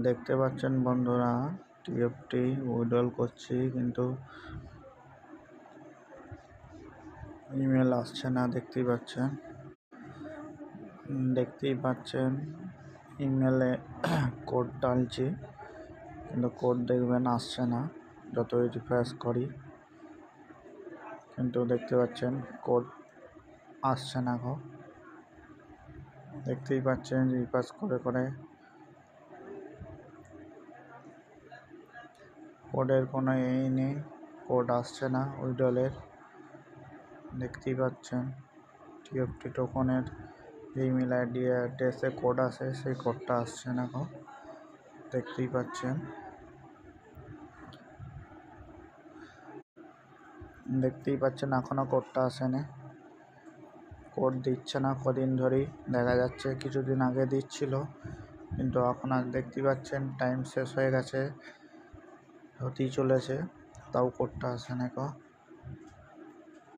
দেখতে পাচ্ছেন বন্ধুরা, টিএফটি উইড্রল করছি কিন্তু ইমেল আসছে না। দেখতেই পাচ্ছেন ইমেলে কোড ডালছি কিন্তু কোড দেখবেন আসছে না। যতই রিফ্রেশ করি কিন্তু দেখতে পাচ্ছেন কোড আসছে না। দেখতেই পাচ্ছেন রিফ্রেশ করে কোডের কোনো নেই, কোড আসছে না উইড্রলের। দেখতেই পাচ্ছেন টিএফটি টোকনের ইমেল আইডি অ্যাড্রেসে কোড আসে, সেই কোডটা আসছে না। দেখতেই পাচ্ছেন এখনো কোডটা আসেনি। কোড দিচ্ছে না কদিন ধরেই, দেখা যাচ্ছে কিছুদিন আগে দিচ্ছিল কিন্তু এখন আর দেখতেই পাচ্ছেন টাইম শেষ হয়ে গেছে, হতেই চলেছে, তাও কোডটা আসে না।